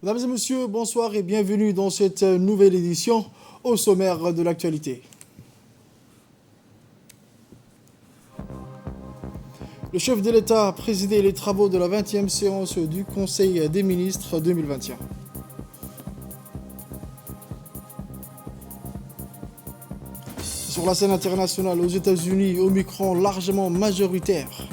Mesdames et messieurs, bonsoir et bienvenue dans cette nouvelle édition au sommaire de l'actualité. Le chef de l'État a présidé les travaux de la 20e séance du Conseil des ministres 2021. Sur la scène internationale, aux États-Unis, Omicron largement majoritaire.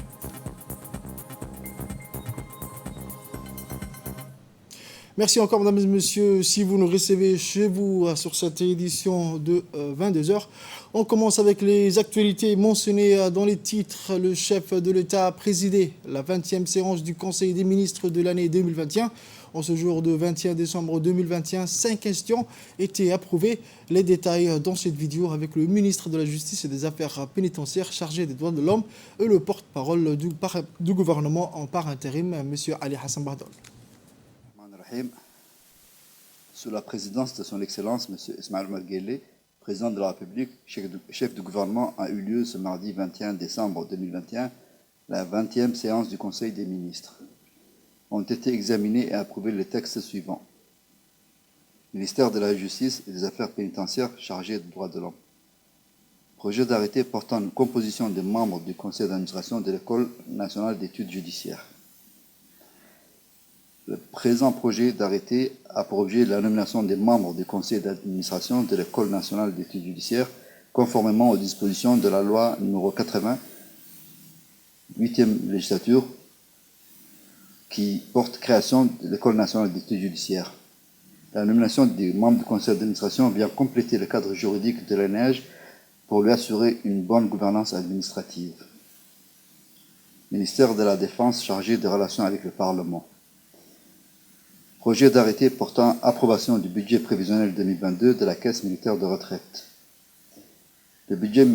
Merci encore, mesdames et messieurs, si vous nous recevez chez vous sur cette édition de 22h. On commence avec les actualités mentionnées dans les titres. Le chef de l'État a présidé la 20e séance du Conseil des ministres de l'année 2021. En ce jour de 21 décembre 2021, 5 questions étaient approuvées. Les détails dans cette vidéo avec le ministre de la Justice et des Affaires pénitentiaires chargé des droits de l'homme et le porte-parole du gouvernement en par intérim, M. Ali Hassan Bahdol. Sous la présidence de son Excellence M. Ismaël Omar Guelleh, président de la République, chef du gouvernement, a eu lieu ce mardi 21 décembre 2021 la 20e séance du Conseil des ministres. Ont été examinés et approuvés les textes suivants. Ministère de la Justice et des Affaires pénitentiaires chargé des droits de l'homme. Projet d'arrêté portant une composition des membres du Conseil d'administration de l'École nationale d'études judiciaires. Le présent projet d'arrêté a pour objet la nomination des membres du conseil d'administration de l'École nationale d'études judiciaires, conformément aux dispositions de la loi n° 80, 8e législature, qui porte création de l'École nationale d'études judiciaires. La nomination des membres du conseil d'administration vient compléter le cadre juridique de l'ENEJ pour lui assurer une bonne gouvernance administrative. Ministère de la Défense chargé des relations avec le Parlement. Projet d'arrêté portant approbation du budget prévisionnel 2022 de la Caisse militaire de retraite. Le budget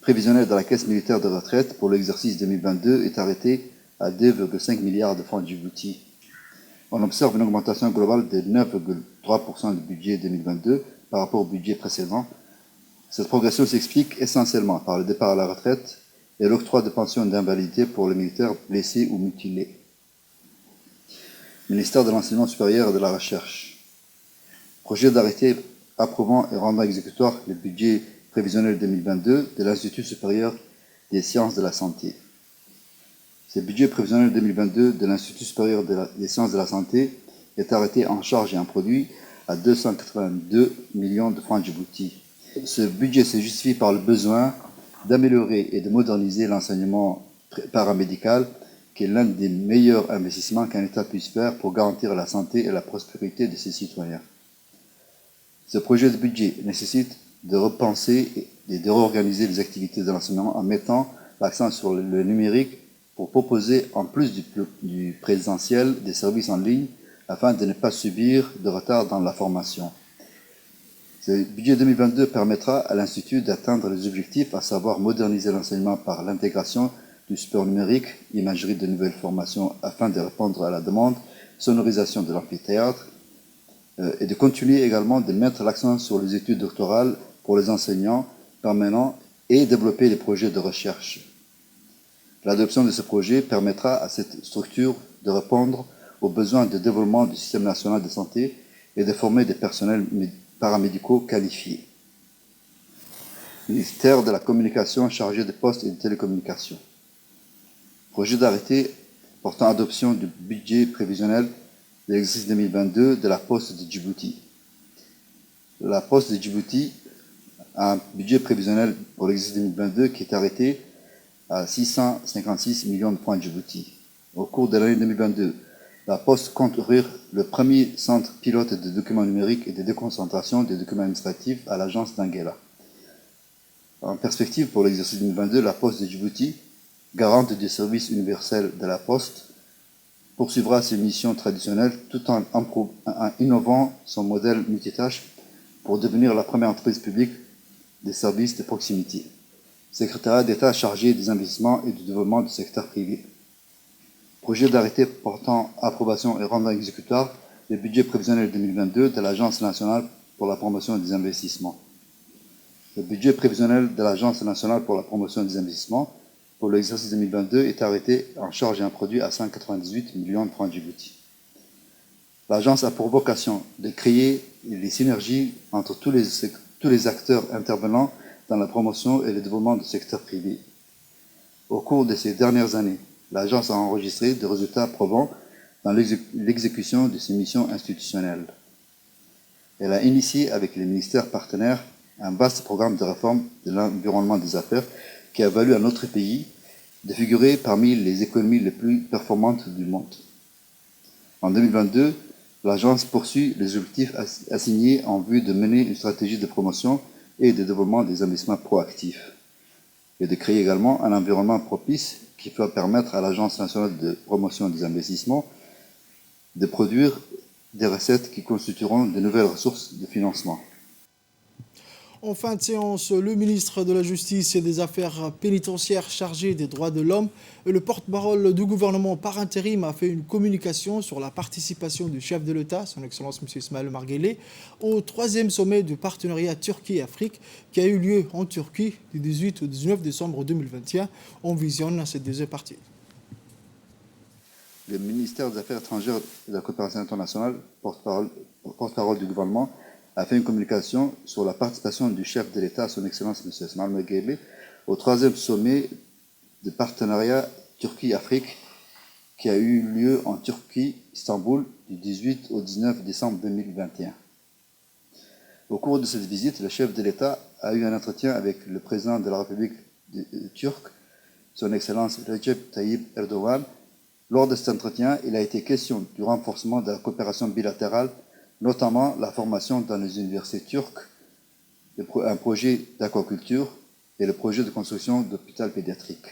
prévisionnel de la Caisse militaire de retraite pour l'exercice 2022 est arrêté à 2,5 milliards de francs djibouti. On observe une augmentation globale de 9,3% du budget 2022 par rapport au budget précédent. Cette progression s'explique essentiellement par le départ à la retraite et l'octroi de pensions d'invalidité pour les militaires blessés ou mutilés. Ministère de l'Enseignement supérieur et de la Recherche. Projet d'arrêté approuvant et rendant exécutoire le budget prévisionnel 2022 de l'Institut supérieur des sciences de la santé. Ce budget prévisionnel 2022 de l'Institut supérieur des sciences de la santé est arrêté en charge et en produit à 282 millions de francs djibouti. Ce budget se justifie par le besoin d'améliorer et de moderniser l'enseignement paramédical, qui est l'un des meilleurs investissements qu'un État puisse faire pour garantir la santé et la prospérité de ses citoyens. Ce projet de budget nécessite de repenser et de réorganiser les activités de l'enseignement en mettant l'accent sur le numérique pour proposer, en plus du présentiel, des services en ligne afin de ne pas subir de retard dans la formation. Ce budget 2022 permettra à l'Institut d'atteindre les objectifs, à savoir moderniser l'enseignement par l'intégration du support numérique, imagerie de nouvelles formations afin de répondre à la demande, sonorisation de l'amphithéâtre, et de continuer également de mettre l'accent sur les études doctorales pour les enseignants permanents et développer les projets de recherche. L'adoption de ce projet permettra à cette structure de répondre aux besoins de développement du système national de santé et de former des personnels paramédicaux qualifiés. Ministère de la Communication chargé des postes et des télécommunications. Projet d'arrêté portant adoption du budget prévisionnel de l'exercice 2022 de la Poste de Djibouti. La Poste de Djibouti a un budget prévisionnel pour l'exercice 2022 qui est arrêté à 656 millions de francs djibouti. Au cours de l'année 2022, la Poste compte ouvrir le premier centre pilote de documents numériques et de déconcentration des documents administratifs à l'agence d'Anguela. En perspective pour l'exercice 2022, la Poste de Djibouti, garante du service universel de la Poste, poursuivra ses missions traditionnelles tout en innovant son modèle multitâche pour devenir la première entreprise publique des services de proximité. Secrétariat d'État chargé des investissements et du développement du secteur privé. Projet d'arrêté portant approbation et rendant exécutoire le budget prévisionnel 2022 de l'Agence nationale pour la promotion des investissements. Le budget prévisionnel de l'Agence nationale pour la promotion des investissements pour l'exercice 2022 est arrêté en charge et en produit à 198 millions de francs djibouti. L'agence a pour vocation de créer les synergies entre tous les acteurs intervenant dans la promotion et le développement du secteur privé. Au cours de ces dernières années, l'agence a enregistré des résultats probants dans l'exécution de ses missions institutionnelles. Elle a initié avec les ministères partenaires un vaste programme de réforme de l'environnement des affaires qui a valu à notre pays de figurer parmi les économies les plus performantes du monde. En 2022, l'agence poursuit les objectifs assignés en vue de mener une stratégie de promotion et de développement des investissements proactifs et de créer également un environnement propice qui va permettre à l'Agence nationale de promotion des investissements de produire des recettes qui constitueront de nouvelles ressources de financement. En fin de séance, le ministre de la Justice et des Affaires pénitentiaires chargé des droits de l'homme et le porte-parole du gouvernement par intérim a fait une communication sur la participation du chef de l'État, son Excellence M. Ismaël Omar Guelleh, au 3e sommet du partenariat Turquie-Afrique qui a eu lieu en Turquie du 18 au 19 décembre 2021. On visionne cette deuxième partie. Le ministère des Affaires étrangères et de la coopération internationale, porte-parole du gouvernement, a fait une communication sur la participation du chef de l'État, son Excellence M. Ismaël Omar Guelleh, au 3e sommet de partenariat Turquie-Afrique qui a eu lieu en Turquie, Istanbul, du 18 au 19 décembre 2021. Au cours de cette visite, le chef de l'État a eu un entretien avec le président de la République turque, son Excellence Recep Tayyip Erdogan. Lors de cet entretien, il a été question du renforcement de la coopération bilatérale, notamment la formation dans les universités turques, un projet d'aquaculture et le projet de construction d'hôpital pédiatrique.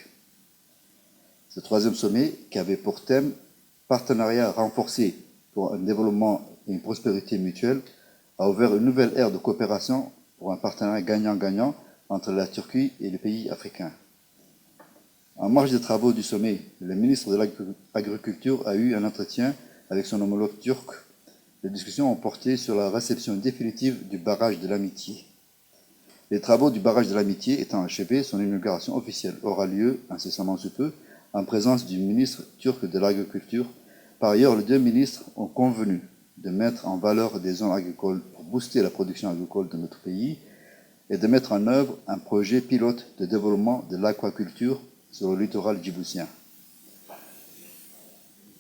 Ce 3e sommet, qui avait pour thème « Partenariat renforcé pour un développement et une prospérité mutuelle », a ouvert une nouvelle ère de coopération pour un partenariat gagnant-gagnant entre la Turquie et les pays africains. En marge des travaux du sommet, le ministre de l'Agriculture a eu un entretien avec son homologue turc. Les discussions ont porté sur la réception définitive du barrage de l'Amitié. Les travaux du barrage de l'Amitié étant achevés, son inauguration officielle aura lieu incessamment sous peu, en présence du ministre turc de l'Agriculture. Par ailleurs, les deux ministres ont convenu de mettre en valeur des zones agricoles pour booster la production agricole de notre pays et de mettre en œuvre un projet pilote de développement de l'aquaculture sur le littoral djiboutien.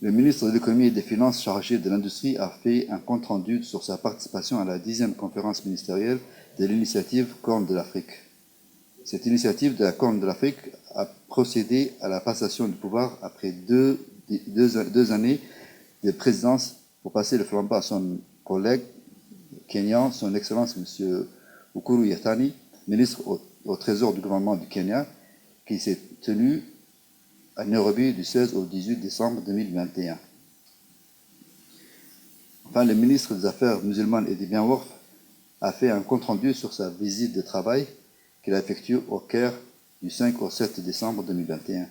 Le ministre de l'économie et des finances chargé de l'industrie a fait un compte-rendu sur sa participation à la 10e conférence ministérielle de l'initiative Corne de l'Afrique. Cette initiative de la Corne de l'Afrique a procédé à la passation du pouvoir après deux années de présidence pour passer le flambeau à son collègue kenyan, son Excellence M. Ukuru Yatani, ministre au Trésor du gouvernement du Kenya, qui s'est tenu à Nairobi du 16 au 18 décembre 2021. Enfin, le ministre des Affaires musulmanes et des Biens Worf a fait un compte-rendu sur sa visite de travail qu'il a effectuée au Caire du 5 au 7 décembre 2021.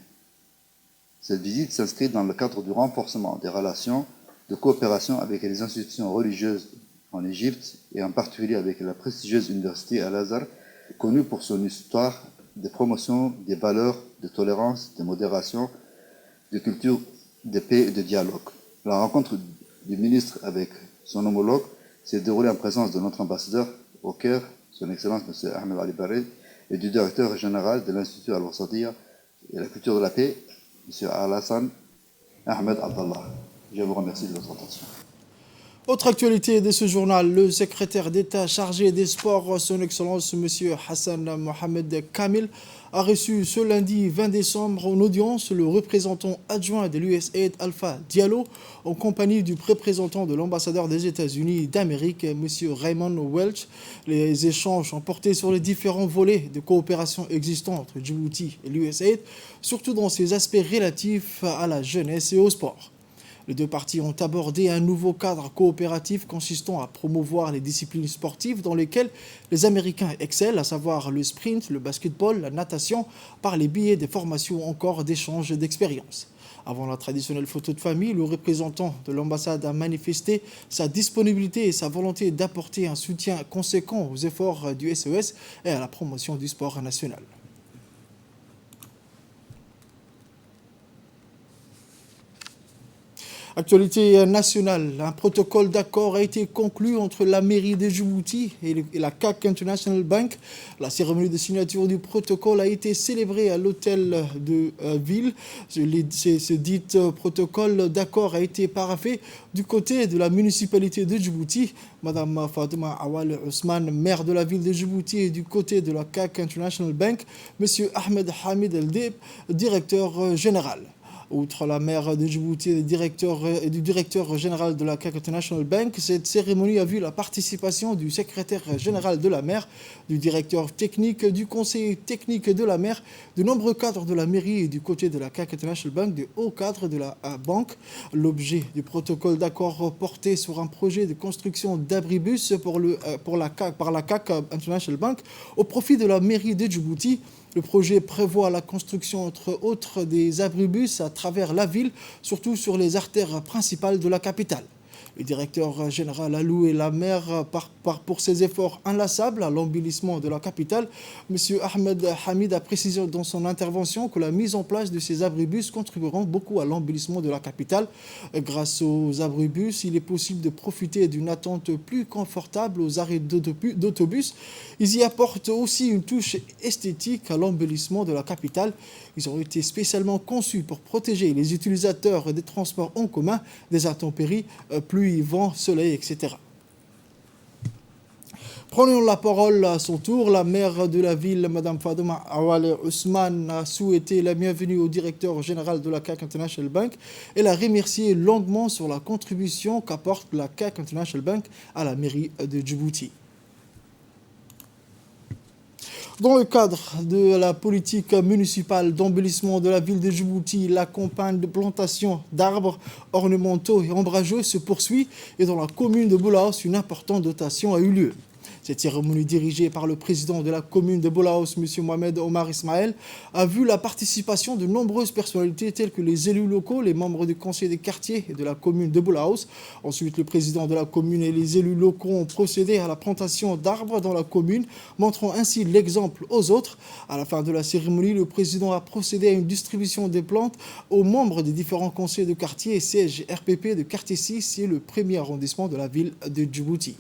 Cette visite s'inscrit dans le cadre du renforcement des relations de coopération avec les institutions religieuses en Égypte et en particulier avec la prestigieuse université Al-Azhar, connue pour son histoire de promotion des valeurs de tolérance, de modération, de culture, de paix et de dialogue. La rencontre du ministre avec son homologue s'est déroulée en présence de notre ambassadeur au Caire, son Excellence M. Ahmed Ali Barre, et du directeur général de l'Institut Al-Wasatiyya et la culture de la paix, M. Al-Hassan Ahmed Abdallah. Je vous remercie de votre attention. Autre actualité de ce journal, le secrétaire d'État chargé des sports, son Excellence M. Hassan Mohamed Kamil, a reçu ce lundi 20 décembre en audience le représentant adjoint de l'USAID Alpha Diallo en compagnie du représentant de l'ambassadeur des États-Unis d'Amérique, M. Raymond Welch. Les échanges ont porté sur les différents volets de coopération existants entre Djibouti et l'USAID, surtout dans ses aspects relatifs à la jeunesse et au sport. Les deux parties ont abordé un nouveau cadre coopératif consistant à promouvoir les disciplines sportives dans lesquelles les Américains excellent, à savoir le sprint, le basketball, la natation, par les billets des formations encore d'échanges d'expériences. Avant la traditionnelle photo de famille, le représentant de l'ambassade a manifesté sa disponibilité et sa volonté d'apporter un soutien conséquent aux efforts du SES et à la promotion du sport national. Actualité nationale, un protocole d'accord a été conclu entre la mairie de Djibouti et la CAC International Bank. La cérémonie de signature du protocole a été célébrée à l'hôtel de ville. Ce dit protocole d'accord a été paraphé du côté de la municipalité de Djibouti. Madame Fatima Awal Ousmane, maire de la ville de Djibouti, et du côté de la CAC International Bank, Monsieur Ahmed Hamid El-Deb, directeur général. Outre la maire de Djibouti et du directeur général de la CAC International Bank, cette cérémonie a vu la participation du secrétaire général de la mer, du directeur technique, du conseiller technique de la mer, de nombreux cadres de la mairie et du côté de la CAC International Bank, de hauts cadres de la banque. L'objet du protocole d'accord portait sur un projet de construction d'abribus par la CAC International Bank au profit de la mairie de Djibouti. Le projet prévoit la construction, entre autres, des abribus à travers la ville, surtout sur les artères principales de la capitale. Le directeur général a loué la maire pour ses efforts inlassables à l'embellissement de la capitale. M. Ahmed Hamid a précisé dans son intervention que la mise en place de ces abribus contribueront beaucoup à l'embellissement de la capitale. Grâce aux abribus, il est possible de profiter d'une attente plus confortable aux arrêts d'autobus. Ils y apportent aussi une touche esthétique à l'embellissement de la capitale. Ils ont été spécialement conçus pour protéger les utilisateurs des transports en commun des intempéries, pluie, vent, soleil, etc. Prenons la parole à son tour. La maire de la ville, Mme Fatima Awale Ousmane, a souhaité la bienvenue au directeur général de la CAC International Bank. Elle a remercié longuement sur la contribution qu'apporte la CAC International Bank à la mairie de Djibouti. Dans le cadre de la politique municipale d'embellissement de la ville de Djibouti, la campagne de plantation d'arbres ornementaux et ombrageux se poursuit et dans la commune de Boulaos, une importante dotation a eu lieu. Cette cérémonie dirigée par le président de la commune de Boulaos, M. Mohamed Omar Ismaël, a vu la participation de nombreuses personnalités telles que les élus locaux, les membres du conseil des quartiers et de la commune de Boulaos. Ensuite, le président de la commune et les élus locaux ont procédé à la plantation d'arbres dans la commune, montrant ainsi l'exemple aux autres. À la fin de la cérémonie, le président a procédé à une distribution des plantes aux membres des différents conseils de quartier et sièges RPP de quartier 6 et le premier arrondissement de la ville de Djibouti.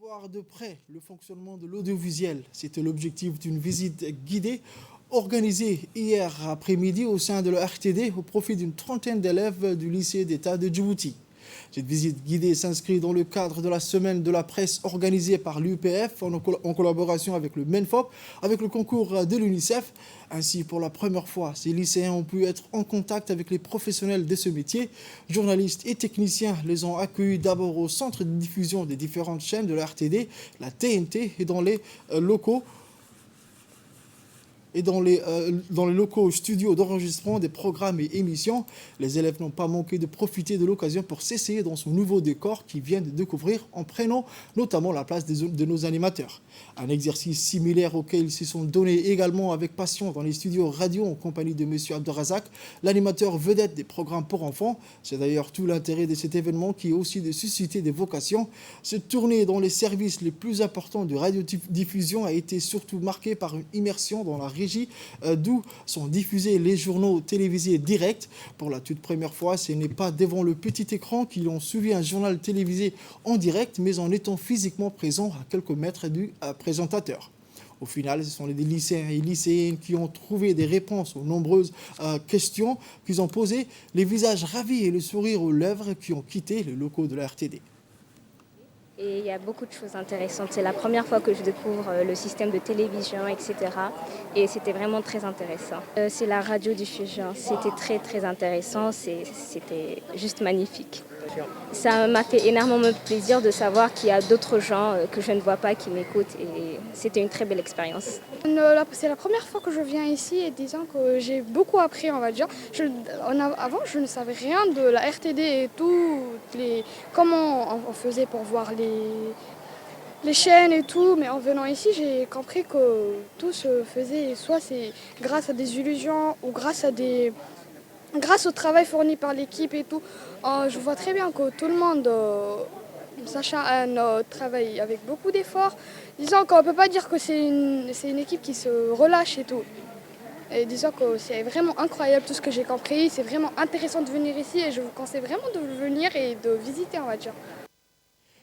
Voir de près le fonctionnement de l'audiovisuel, c'était l'objectif d'une visite guidée organisée hier après-midi au sein de la RTD au profit d'une trentaine d'élèves du lycée d'État de Djibouti. Cette visite guidée s'inscrit dans le cadre de la semaine de la presse organisée par l'UPF en collaboration avec le MENFOP, avec le concours de l'UNICEF. Ainsi, pour la première fois, ces lycéens ont pu être en contact avec les professionnels de ce métier. Journalistes et techniciens les ont accueillis d'abord au centre de diffusion des différentes chaînes de la RTD, la TNT, et dans les locaux studios d'enregistrement des programmes et émissions. Les élèves n'ont pas manqué de profiter de l'occasion pour s'essayer dans son nouveau décor qu'ils viennent de découvrir en prenant notamment la place de nos animateurs. Un exercice similaire auquel ils se sont donnés également avec passion dans les studios radio en compagnie de M. Abderrazak, l'animateur vedette des programmes pour enfants. C'est d'ailleurs tout l'intérêt de cet événement qui est aussi de susciter des vocations. Cette tournée dans les services les plus importants de radiodiffusion a été surtout marquée par une immersion dans la régie d'où sont diffusés les journaux télévisés directs. Pour la toute première fois, ce n'est pas devant le petit écran qu'ils ont suivi un journal télévisé en direct, mais en étant physiquement présents à quelques mètres du présentateur. Au final, ce sont les lycéens et lycéennes qui ont trouvé des réponses aux nombreuses questions qu'ils ont posées, les visages ravis et le sourire aux lèvres qui ont quitté les locaux de la RTD. Et il y a beaucoup de choses intéressantes. C'est la première fois que je découvre le système de télévision, etc. Et c'était vraiment très intéressant. C'est la radiodiffusion. C'était très, très intéressant. C'était juste magnifique. Ça m'a fait énormément plaisir de savoir qu'il y a d'autres gens que je ne vois pas qui m'écoutent et c'était une très belle expérience. C'est la première fois que je viens ici et disons que j'ai beaucoup appris, on va dire. Avant, je ne savais rien de la RTD et tout, comment on faisait pour voir les chaînes et tout, mais en venant ici, j'ai compris que tout se faisait, soit c'est grâce à des illusions ou grâce au travail fourni par l'équipe et tout. Je vois très bien que tout le monde, Sacha travaille avec beaucoup d'efforts. Disons qu'on ne peut pas dire que c'est une équipe qui se relâche et tout. Et disons que c'est vraiment incroyable tout ce que j'ai compris. C'est vraiment intéressant de venir ici et je vous conseille vraiment de venir et de visiter, on va dire.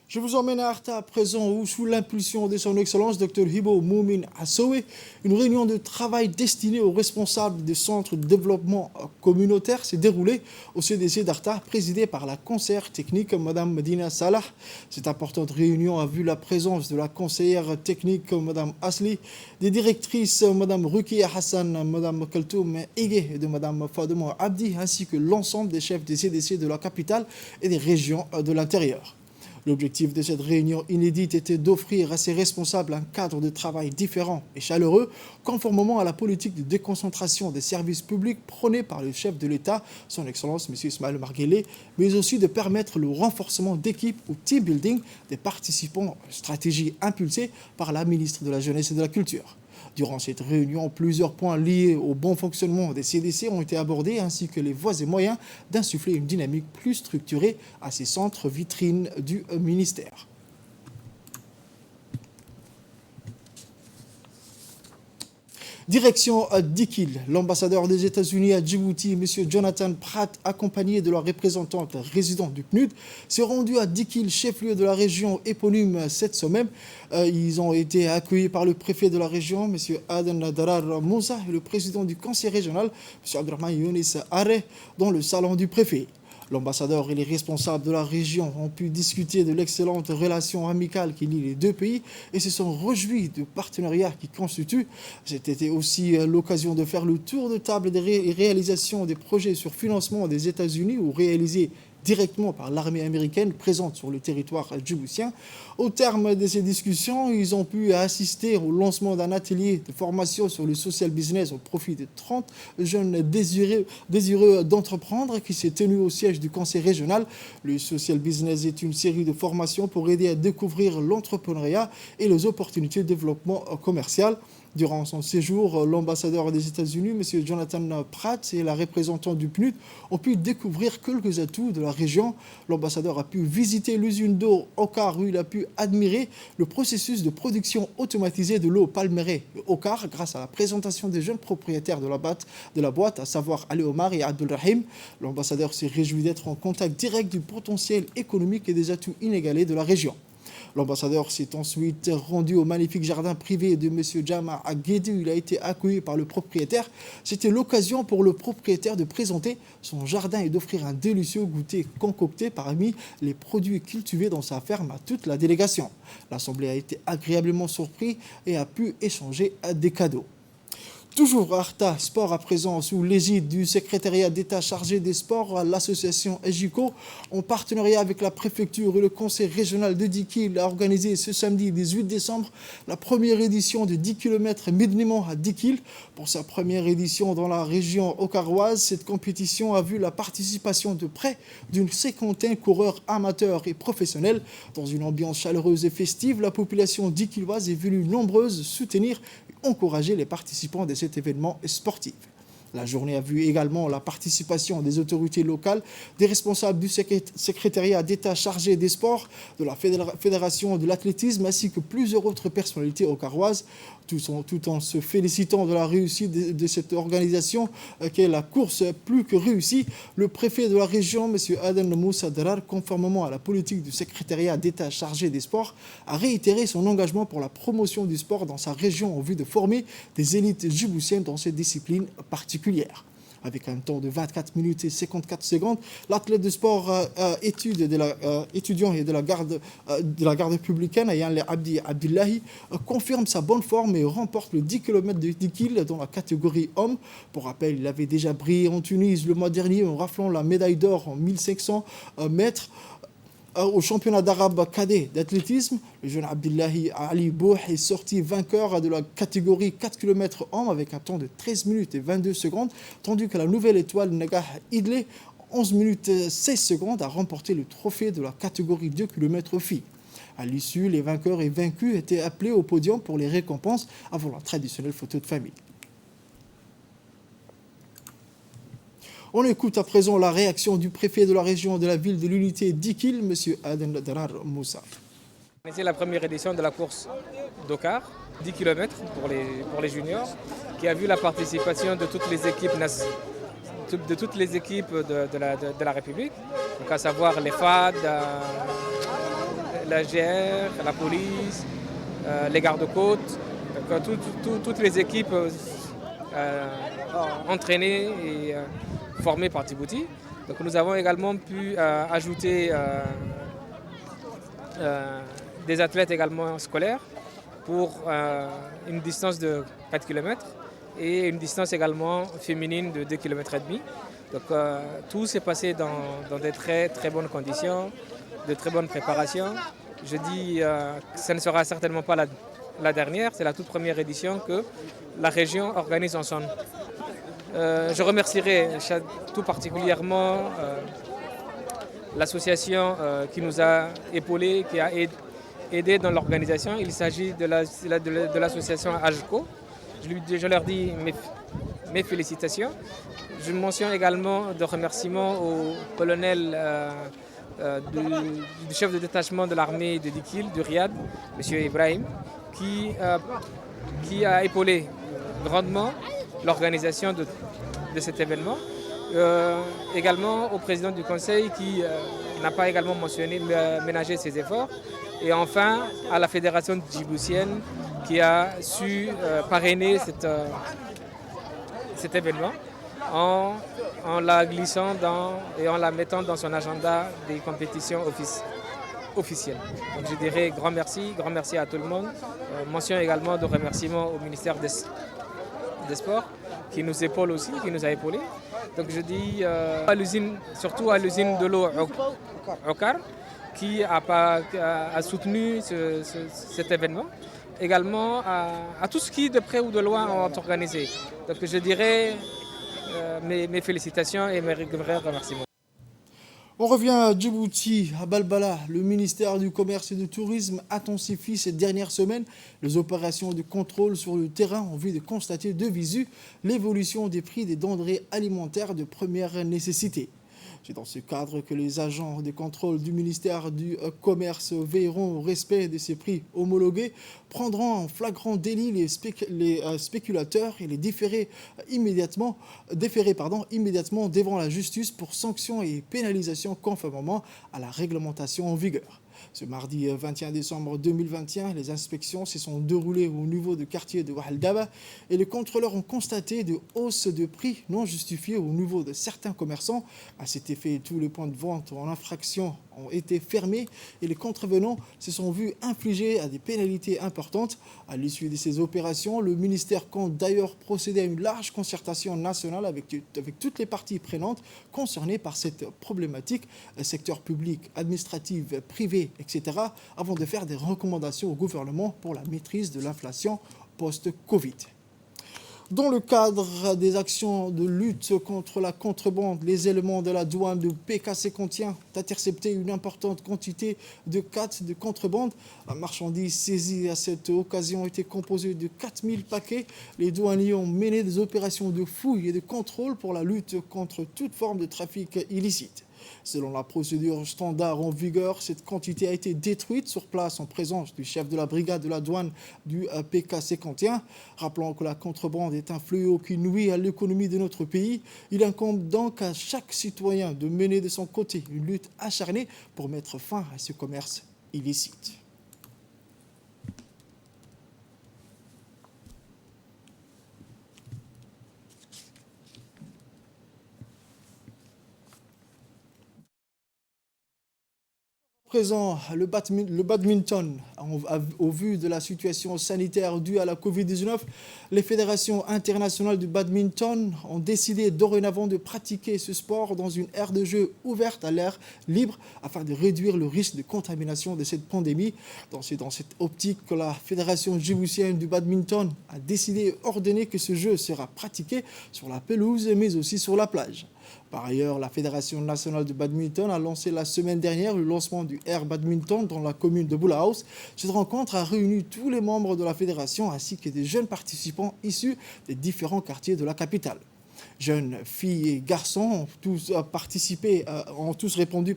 Je vous emmène à Arta à présent où, sous l'impulsion de son Excellence Dr Hibo Moumin Assowe, une réunion de travail destinée aux responsables des centres de développement communautaire s'est déroulée au CDC d'Arta, présidée par la conseillère technique Mme Medina Salah. Cette importante réunion a vu la présence de la conseillère technique Mme Asli, des directrices Mme Rukia Hassan, Mme Kaltoum Ege et de Mme Fadouma Abdi, ainsi que l'ensemble des chefs des CDC de la capitale et des régions de l'intérieur. L'objectif de cette réunion inédite était d'offrir à ces responsables un cadre de travail différent et chaleureux, conformément à la politique de déconcentration des services publics prônée par le chef de l'État, son Excellence M. Ismaël Marguelé, mais aussi de permettre le renforcement d'équipes ou team building des participants, stratégie impulsée par la ministre de la Jeunesse et de la Culture. Durant cette réunion, plusieurs points liés au bon fonctionnement des CDC ont été abordés, ainsi que les voies et moyens d'insuffler une dynamique plus structurée à ces centres vitrines du ministère. Direction Dikil, l'ambassadeur des États-Unis à Djibouti, M. Jonathan Pratt, accompagné de la représentante résidente du PNUD, s'est rendu à Dikil, chef-lieu de la région éponyme cette semaine. Ils ont été accueillis par le préfet de la région, M. Aden Darar Moussa, et le président du conseil régional, M. Abdrahman Younis Aré, dans le salon du préfet. L'ambassadeur et les responsables de la région ont pu discuter de l'excellente relation amicale qui lie les deux pays et se sont réjouis du partenariat qui constitue. C'était aussi l'occasion de faire le tour de table des réalisations des projets sur financement des États-Unis ou réalisés directement par l'armée américaine présente sur le territoire djiboutien. Au terme de ces discussions, ils ont pu assister au lancement d'un atelier de formation sur le social business au profit de 30 jeunes désireux d'entreprendre qui s'est tenu au siège du conseil régional. Le social business est une série de formations pour aider à découvrir l'entrepreneuriat et les opportunités de développement commercial. Durant son séjour, l'ambassadeur des États-Unis, M. Jonathan Pratt, et la représentante du PNUD ont pu découvrir quelques atouts de la région. L'ambassadeur a pu visiter l'usine d'eau Okar, où il a pu admirer le processus de production automatisée de l'eau Palmeraie Okar grâce à la présentation des jeunes propriétaires de la boîte, à savoir Ali Omar et Abdul Rahim. L'ambassadeur s'est réjoui d'être en contact direct du potentiel économique et des atouts inégalés de la région. L'ambassadeur s'est ensuite rendu au magnifique jardin privé de M. Jama à Guédé où il a été accueilli par le propriétaire. C'était l'occasion pour le propriétaire de présenter son jardin et d'offrir un délicieux goûter concocté parmi les produits cultivés dans sa ferme à toute la délégation. L'Assemblée a été agréablement surprise et a pu échanger des cadeaux. Toujours Arta Sport à présent, sous l'égide du secrétariat d'État chargé des sports, l'association EJICO, en partenariat avec la préfecture et le conseil régional de Dikil, a organisé ce samedi 18 décembre la première édition de 10 km Midniman à Dikil. Pour sa première édition dans la région okaroise, cette compétition a vu la participation de près d'une cinquantaine de coureurs amateurs et professionnels. Dans une ambiance chaleureuse et festive, la population dikiloise est venue nombreuse soutenir et encourager les participants de cet événement sportif. La journée a vu également la participation des autorités locales, des responsables du secrétariat d'État chargé des sports, de la fédération de l'athlétisme ainsi que plusieurs autres personnalités okaroises, tout en se félicitant de la réussite de cette organisation qui est la course plus que réussie. Le préfet de la région, M. Aden Moussa Darar, conformément à la politique du secrétariat d'État chargé des sports, a réitéré son engagement pour la promotion du sport dans sa région en vue de former des élites djiboutiennes dans ces disciplines particulières. avec un temps de 24 minutes et 54 secondes. L'athlète de sport étudiant et de la garde républicaine, Ayaan Abdillahi, confirme sa bonne forme et remporte le 10 km de Dikil dans la catégorie homme. Pour rappel, il avait déjà brillé en Tunis le mois dernier en raflant la médaille d'or en 1500 mètres. Au championnat d'arabe cadet d'athlétisme, le jeune Abdillahi Ali Bouh est sorti vainqueur de la catégorie 4 km hommes avec un temps de 13 minutes et 22 secondes, tandis que la nouvelle étoile Nagah Idlé, 11 minutes et 16 secondes, a remporté le trophée de la catégorie 2 km filles. À l'issue, les vainqueurs et vaincus étaient appelés au podium pour les récompenses avant la traditionnelle photo de famille. On écoute à présent la réaction du préfet de la région de la ville de l'unité d'Ikil, M. Aden Darar Moussa. C'est la première édition de la course Dakar, 10 km pour les juniors, qui a vu la participation de toutes les équipes de la République, donc à savoir les FAD, la GR, la police, les gardes-côtes, toutes les équipes entraînées et formées par Djibouti. Donc nous avons également pu ajouter des athlètes également scolaires pour une distance de 4 km et une distance également féminine de 2 km et demi. Donc tout s'est passé dans de très très bonnes conditions, de très bonnes préparations. Je dis que ce ne sera certainement pas la dernière, c'est la toute première édition que la région organise ensemble. Je remercierai tout particulièrement l'association qui nous a épaulés, qui a aidé dans l'organisation. Il s'agit de l'association AGCO. Je leur dis mes félicitations. Je mentionne également de remerciements au colonel du chef de détachement de l'armée de Dikil, du Riyad, M. Ibrahim, qui a épaulé grandement l'organisation de cet événement. Également au président du conseil qui n'a pas également ménagé ses efforts. Et enfin à la fédération djiboutienne qui a su parrainer cet événement en la glissant et en la mettant dans son agenda des compétitions officielles. Donc je dirais grand merci à tout le monde. Mention également de remerciements au ministère des Sports qui nous épaule aussi, qui nous a épaulés. Donc je dis surtout à l'usine de l'eau Okar qui a soutenu cet événement. Également à tous qui de près ou de loin ont organisé. Donc je dirais mes félicitations et mes vrais remerciements. On revient à Djibouti, à Balbala. Le ministère du Commerce et du Tourisme intensifie ces dernières semaines les opérations de contrôle sur le terrain en vue de constater de visu l'évolution des prix des denrées alimentaires de première nécessité. C'est dans ce cadre que les agents de contrôle du ministère du Commerce veilleront au respect de ces prix homologués, prendront en flagrant délit les spéculateurs et les déférer immédiatement devant la justice pour sanctions et pénalisations conformément à la réglementation en vigueur. Ce mardi 21 décembre 2021, les inspections se sont déroulées au niveau du quartier de Wahaldaba et les contrôleurs ont constaté de hausses de prix non justifiées au niveau de certains commerçants. À cet effet, tous les points de vente en infraction ont été fermés et les contrevenants se sont vus infliger à des pénalités importantes. À l'issue de ces opérations, le ministère compte d'ailleurs procéder à une large concertation nationale avec toutes les parties prenantes concernées par cette problématique, secteur public, administratif, privé, etc., avant de faire des recommandations au gouvernement pour la maîtrise de l'inflation post-Covid. Dans le cadre des actions de lutte contre la contrebande, les éléments de la douane de PK51 ont intercepté une importante quantité de khat de contrebande. La marchandise saisie à cette occasion était composée de 4000 paquets. Les douaniers ont mené des opérations de fouille et de contrôle pour la lutte contre toute forme de trafic illicite. Selon la procédure standard en vigueur, cette quantité a été détruite sur place en présence du chef de la brigade de la douane du PK51. Rappelons que la contrebande est un fléau qui nuit à l'économie de notre pays. Il incombe donc à chaque citoyen de mener de son côté une lutte acharnée pour mettre fin à ce commerce illicite. Présent, le badminton, au vu de la situation sanitaire due à la Covid-19, les fédérations internationales du badminton ont décidé dorénavant de pratiquer ce sport dans une aire de jeu ouverte à l'air libre afin de réduire le risque de contamination de cette pandémie. C'est dans cette optique que la Fédération djiboutienne du badminton a décidé et ordonné que ce jeu sera pratiqué sur la pelouse mais aussi sur la plage. Par ailleurs, la Fédération nationale de badminton a lancé la semaine dernière le lancement du Air Badminton dans la commune de Boulahaus. Cette rencontre a réuni tous les membres de la fédération ainsi que des jeunes participants issus des différents quartiers de la capitale. Jeunes filles et garçons ont tous répondu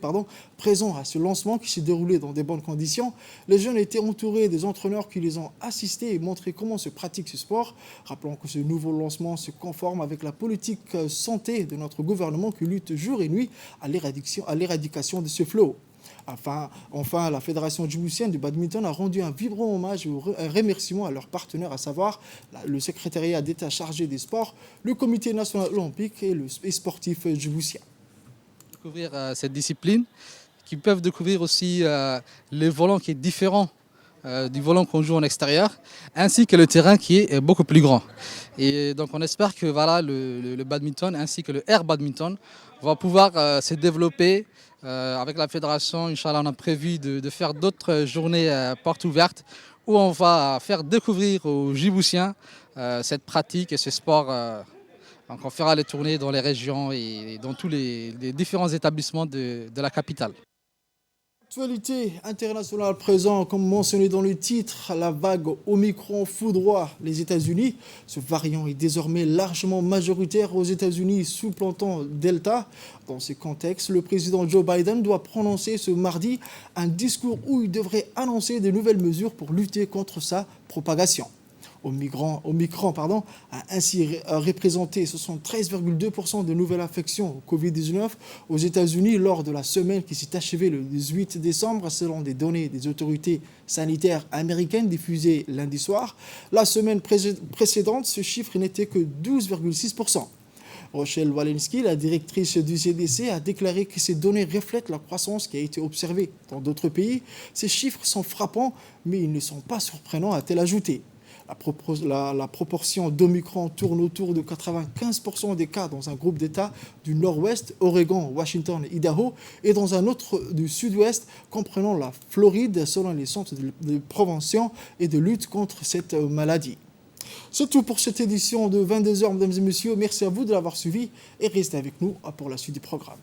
présents à ce lancement qui s'est déroulé dans de bonnes conditions. Les jeunes étaient entourés des entraîneurs qui les ont assistés et montré comment se pratique ce sport. Rappelons que ce nouveau lancement se conforme avec la politique santé de notre gouvernement qui lutte jour et nuit à l'éradication de ce fléau. Enfin, la Fédération djiboutienne du badminton a rendu un vibrant hommage et un remerciement à leurs partenaires, à savoir le secrétariat d'État chargé des sports, le Comité national olympique et le sportif djiboutien. Découvrir cette discipline, qui peuvent découvrir aussi les volants qui est différent du volant qu'on joue en extérieur, ainsi que le terrain qui est beaucoup plus grand. Et donc on espère que le badminton ainsi que le air badminton va pouvoir se développer. Avec la fédération, Inch'Allah, on a prévu de faire d'autres journées portes ouvertes où on va faire découvrir aux Djiboutiens cette pratique et ce sport. Donc on fera les tournées dans les régions et dans tous les différents établissements de la capitale. Actualité internationale présente, comme mentionné dans le titre, la vague Omicron foudroie les États-Unis. Ce variant est désormais largement majoritaire aux États-Unis, supplantant Delta. Dans ce contexte, le président Joe Biden doit prononcer ce mardi un discours où il devrait annoncer de nouvelles mesures pour lutter contre sa propagation. Omicron a ainsi représenté 73,2% de nouvelles infections au Covid-19 aux États-Unis lors de la semaine qui s'est achevée le 18 décembre, selon des données des autorités sanitaires américaines diffusées lundi soir. La semaine précédente, ce chiffre n'était que 12,6%. Rochelle Walensky, la directrice du CDC, a déclaré que ces données reflètent la croissance qui a été observée dans d'autres pays. Ces chiffres sont frappants, mais ils ne sont pas surprenants, a-t-elle ajouté. La proportion d'Omicron tourne autour de 95% des cas dans un groupe d'États du Nord-Ouest, Oregon, Washington et Idaho, et dans un autre du Sud-Ouest, comprenant la Floride, selon les centres de prévention et de lutte contre cette maladie. C'est tout pour cette édition de 22h, mesdames et messieurs. Merci à vous de l'avoir suivi et restez avec nous pour la suite du programme.